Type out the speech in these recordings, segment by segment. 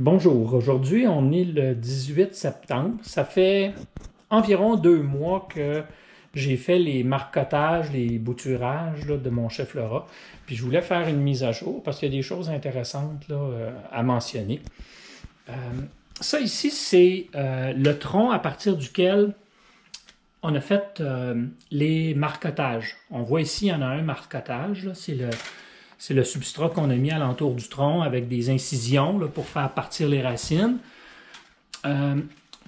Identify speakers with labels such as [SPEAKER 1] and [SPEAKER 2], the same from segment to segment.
[SPEAKER 1] Bonjour, aujourd'hui on est le 18 septembre. Ça fait environ 2 mois que j'ai fait les marcotages, les bouturages là, de mon chef Laura. Puis je voulais faire une mise à jour parce qu'il y a des choses intéressantes là, à mentionner. Euh, Ça ici, c'est le tronc à partir duquel on a fait les marcotages. On voit ici, il y en a un marcotage, c'est le substrat qu'on a mis alentour du tronc avec des incisions là, pour faire partir les racines. Euh,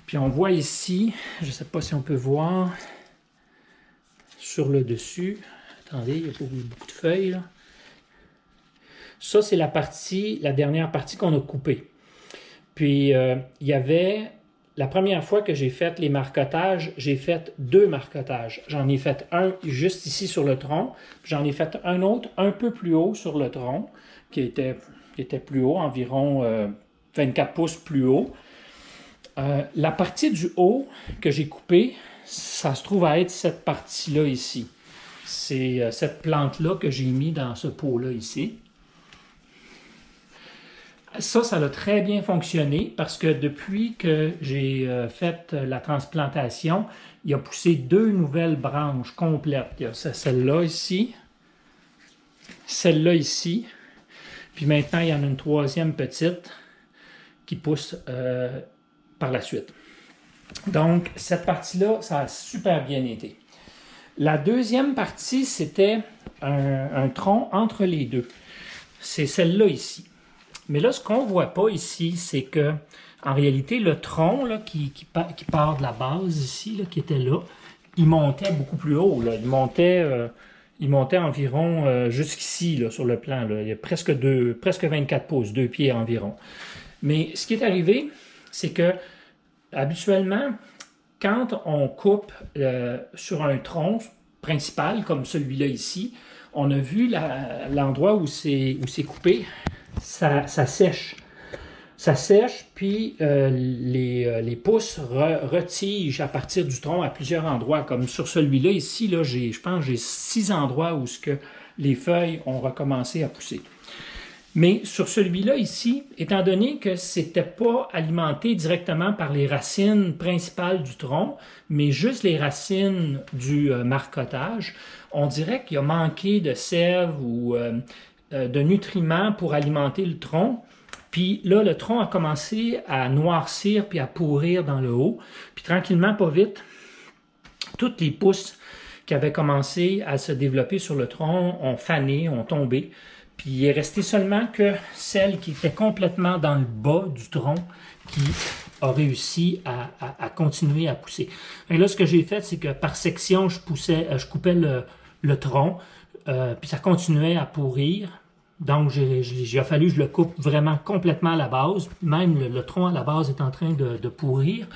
[SPEAKER 1] Puis on voit ici, je ne sais pas si on peut voir sur le dessus. Attendez, il y a beaucoup de feuilles. Là. Ça, c'est la dernière partie qu'on a coupée. Puis il y avait, la première fois que j'ai fait les marcotages, j'ai fait 2 marcotages. J'en ai fait un juste ici sur le tronc, puis j'en ai fait un autre un peu plus haut sur le tronc, qui était plus haut, environ 24 pouces plus haut. La partie du haut que j'ai coupée, ça se trouve à être cette partie-là ici. C'est cette plante-là que j'ai mis dans ce pot-là ici. Ça a très bien fonctionné parce que depuis que j'ai fait la transplantation, il a poussé 2 nouvelles branches complètes. Il y a celle-là ici, puis maintenant il y en a une troisième petite qui pousse par la suite. Donc cette partie-là, ça a super bien été. La deuxième partie, c'était un tronc entre les deux. C'est celle-là ici. Mais là, ce qu'on ne voit pas ici, c'est que, en réalité, le tronc là, qui part de la base ici, là, qui était là, il montait beaucoup plus haut. Là. Il montait environ jusqu'ici là, sur le plan. Là. Il y a presque 24 pouces, 2 pieds environ. Mais ce qui est arrivé, c'est que habituellement, quand on coupe sur un tronc principal, comme celui-là ici, on a vu l'endroit où c'est coupé, ça sèche. Ça sèche, puis les pousses retigent à partir du tronc à plusieurs endroits. Comme sur celui-là ici, là, je pense que j'ai 6 endroits où les feuilles ont recommencé à pousser. Mais sur celui-là ici, étant donné que c'était pas alimenté directement par les racines principales du tronc, mais juste les racines du marcotage, on dirait qu'il a manqué de sève ou de nutriments pour alimenter le tronc. Puis là, le tronc a commencé à noircir puis à pourrir dans le haut. Puis tranquillement, pas vite, toutes les pousses qui avaient commencé à se développer sur le tronc ont fané, ont tombé. Puis il est resté seulement que celle qui était complètement dans le bas du tronc qui a réussi à continuer à pousser. Et là, ce que j'ai fait, c'est que par section, je coupais le tronc, puis ça continuait à pourrir. Donc, il a fallu que je le coupe vraiment complètement à la base. Même le tronc à la base est en train de pourrir.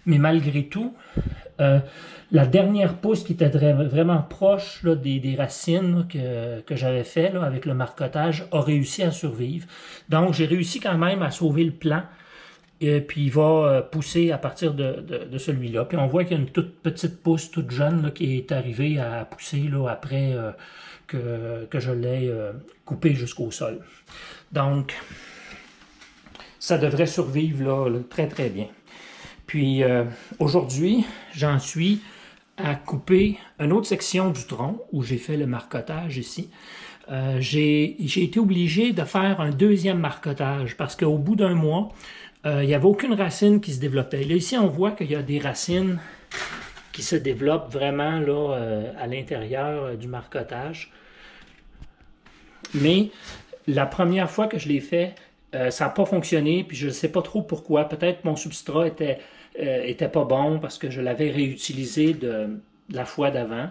[SPEAKER 1] Mais malgré tout, la dernière pousse qui était vraiment proche là, des racines que j'avais fait là, avec le marcotage a réussi à survivre. Donc, j'ai réussi quand même à sauver le plant. Et puis, il va pousser à partir de celui-là. Puis, on voit qu'il y a une toute petite pousse, toute jeune, là, qui est arrivée à pousser là, après que je l'ai coupé jusqu'au sol. Donc, ça devrait survivre là, très, très bien. Puis, aujourd'hui, j'en suis à couper une autre section du tronc où j'ai fait le marcotage ici. J'ai été obligé de faire un deuxième marcotage parce qu'au bout d'un mois, il n'y avait aucune racine qui se développait. Là, ici, on voit qu'il y a des racines qui se développent vraiment là, à l'intérieur du marcotage. Mais la première fois que je l'ai fait, ça n'a pas fonctionné, puis je ne sais pas trop pourquoi. Peut-être mon substrat était pas bon parce que je l'avais réutilisé de la fois d'avant.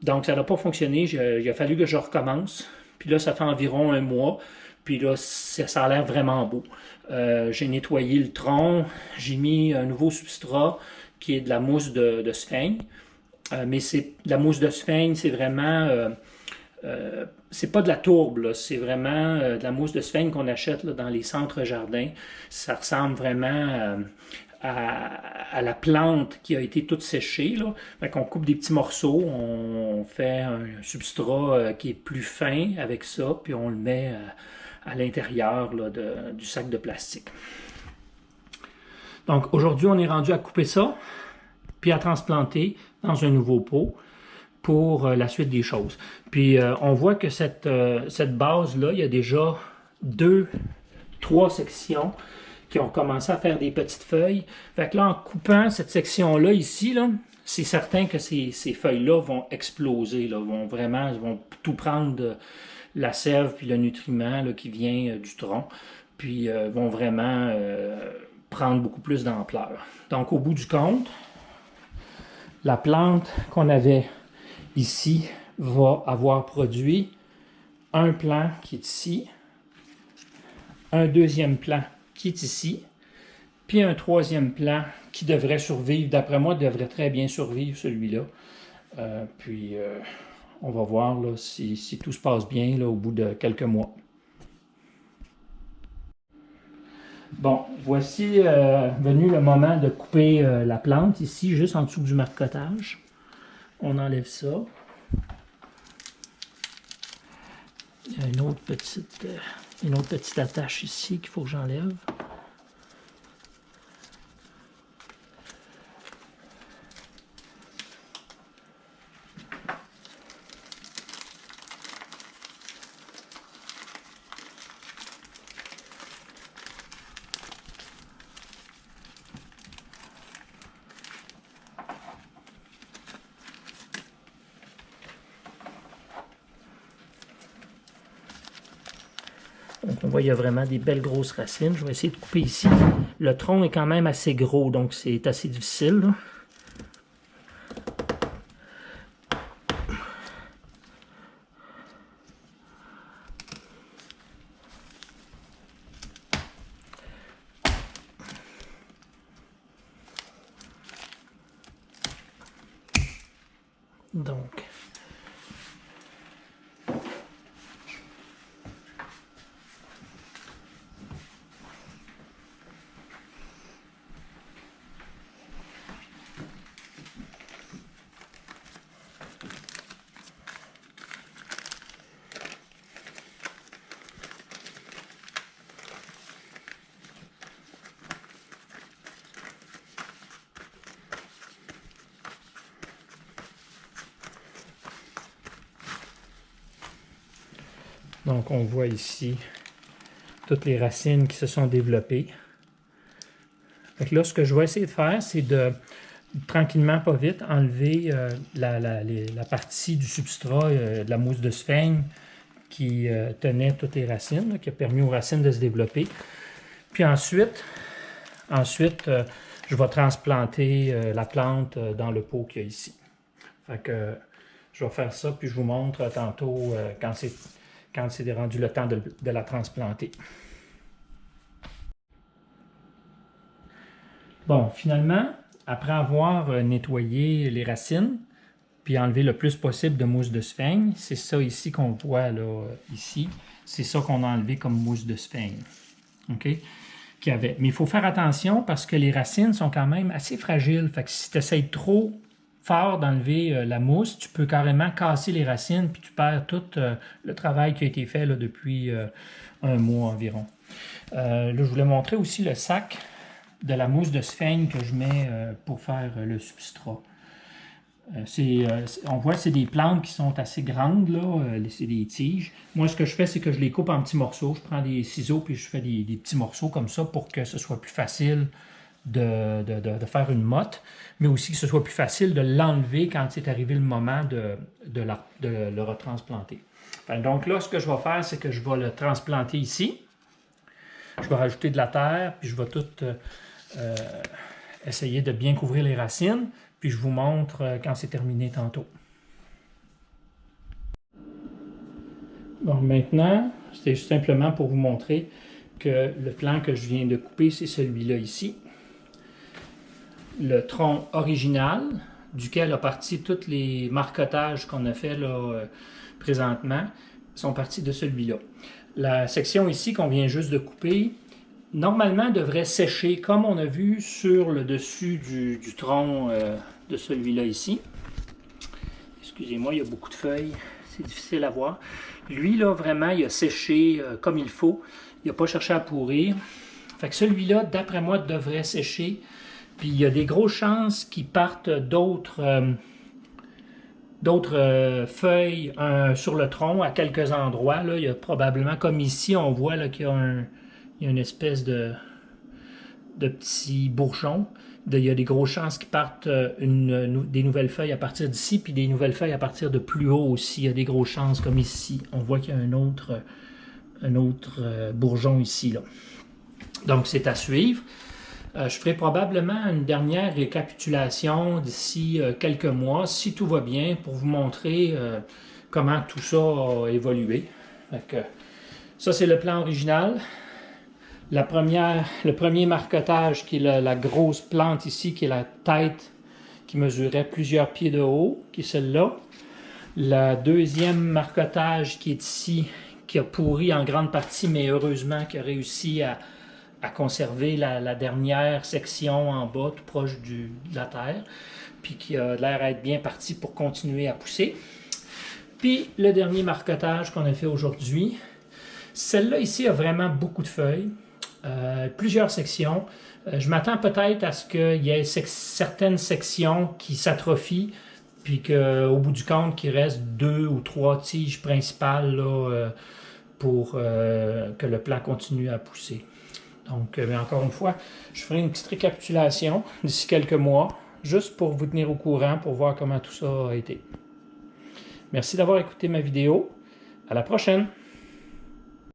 [SPEAKER 1] Donc, ça n'a pas fonctionné. Il a fallu que je recommence. Puis là, ça fait environ 1 mois. Puis là, ça a l'air vraiment beau. J'ai nettoyé le tronc. J'ai mis un nouveau substrat qui est de la mousse de sphaigne. Mais la mousse de sphaigne, c'est vraiment... c'est pas de la tourbe, c'est vraiment de la mousse de sphaigne qu'on achète là, dans les centres jardins. Ça ressemble vraiment à la plante qui a été toute séchée. Là. Fait qu'on coupe des petits morceaux, on fait un substrat qui est plus fin avec ça, puis on le met à l'intérieur du sac de plastique. Donc aujourd'hui, on est rendu à couper ça, puis à transplanter dans un nouveau pot pour la suite des choses. Puis on voit que cette base-là, il y a déjà 3 sections qui ont commencé à faire des petites feuilles. Fait que là, en coupant cette section-là ici, là, c'est certain que ces feuilles-là vont exploser, là, vont tout prendre la sève puis le nutriment là, qui vient du tronc, puis vont vraiment prendre beaucoup plus d'ampleur. Donc, au bout du compte, la plante qu'on avait ici va avoir produit un plant qui est ici, un deuxième plant qui est ici, puis un troisième plant qui devrait survivre. D'après moi, devrait très bien survivre celui-là. On va voir là, si tout se passe bien là, au bout de quelques mois. Bon, voici venu le moment de couper la plante ici, juste en dessous du marcotage. On enlève ça. Il y a une autre petite attache ici qu'il faut que j'enlève. Donc on voit qu'il y a vraiment des belles grosses racines. Je vais essayer de couper ici. Le tronc est quand même assez gros, donc c'est assez difficile, là. Donc on voit ici toutes les racines qui se sont développées. Donc là, ce que je vais essayer de faire, c'est de tranquillement, pas vite, enlever la partie du substrat de la mousse de sphaigne qui tenait toutes les racines, là, qui a permis aux racines de se développer. Puis ensuite je vais transplanter la plante dans le pot qu'il y a ici. Fait que je vais faire ça, puis je vous montre tantôt quand c'est rendu le temps de la transplanter. Bon, finalement, après avoir nettoyé les racines, puis enlevé le plus possible de mousse de sphaigne, c'est ça ici qu'on voit là, ici. C'est ça qu'on a enlevé comme mousse de sphaigne. OK? Mais il faut faire attention parce que les racines sont quand même assez fragiles. Fait que si tu essaies trop fort d'enlever la mousse, tu peux carrément casser les racines puis tu perds tout le travail qui a été fait là, depuis un mois environ. Là, je voulais montrer aussi le sac de la mousse de sphaigne que je mets pour faire le substrat. On voit que c'est des plantes qui sont assez grandes, là, c'est des tiges. Moi, ce que je fais, c'est que je les coupe en petits morceaux. Je prends des ciseaux puis je fais des petits morceaux comme ça pour que ce soit plus facile de faire une motte, mais aussi que ce soit plus facile de l'enlever quand c'est arrivé le moment de le retransplanter. Donc là, ce que je vais faire, c'est que je vais le transplanter ici. Je vais rajouter de la terre, puis je vais tout essayer de bien couvrir les racines, puis je vous montre quand c'est terminé tantôt. Bon, maintenant, c'était juste simplement pour vous montrer que le plan que je viens de couper, c'est celui-là ici. Le tronc original, duquel a parti tous les marcotages qu'on a fait là, présentement, sont partis de celui-là. La section ici qu'on vient juste de couper, normalement devrait sécher comme on a vu sur le dessus du tronc de celui-là ici. Excusez-moi, il y a beaucoup de feuilles. c'est difficile à voir. Lui, là, vraiment, il a séché comme il faut. Il n'a pas cherché à pourrir. Fait que celui-là, d'après moi, devrait sécher. Puis il y a des grosses chances qu'il parte d'autres feuilles sur le tronc à quelques endroits. Là. Il y a probablement, comme ici, on voit qu'il y a une espèce de petits bourgeons. Il y a des grosses chances qu'ils partent des nouvelles feuilles à partir d'ici, puis des nouvelles feuilles à partir de plus haut aussi. Il y a des grosses chances, comme ici. On voit qu'il y a un autre bourgeon ici. Là. Donc, c'est à suivre. Je ferai probablement une dernière récapitulation d'ici quelques mois, si tout va bien, pour vous montrer comment tout ça a évolué. Donc, ça, c'est le plan original. Le premier marquetage, qui est la grosse plante ici, qui est la tête qui mesurait plusieurs pieds de haut, qui est celle-là. Le deuxième marquetage qui est ici, qui a pourri en grande partie, mais heureusement qui a réussi à conserver la dernière section en bas, tout proche de la terre, puis qui a l'air à être bien parti pour continuer à pousser. Puis le dernier marquetage qu'on a fait aujourd'hui, celle-là ici a vraiment beaucoup de feuilles. Plusieurs sections. Je m'attends peut-être à ce qu'il y ait certaines sections qui s'atrophient, puis qu'au bout du compte, qu'il reste 2 ou 3 tiges principales là, pour que le plant continue à pousser. Donc, encore une fois, je ferai une petite récapitulation d'ici quelques mois, juste pour vous tenir au courant, pour voir comment tout ça a été. Merci d'avoir écouté ma vidéo. À la prochaine!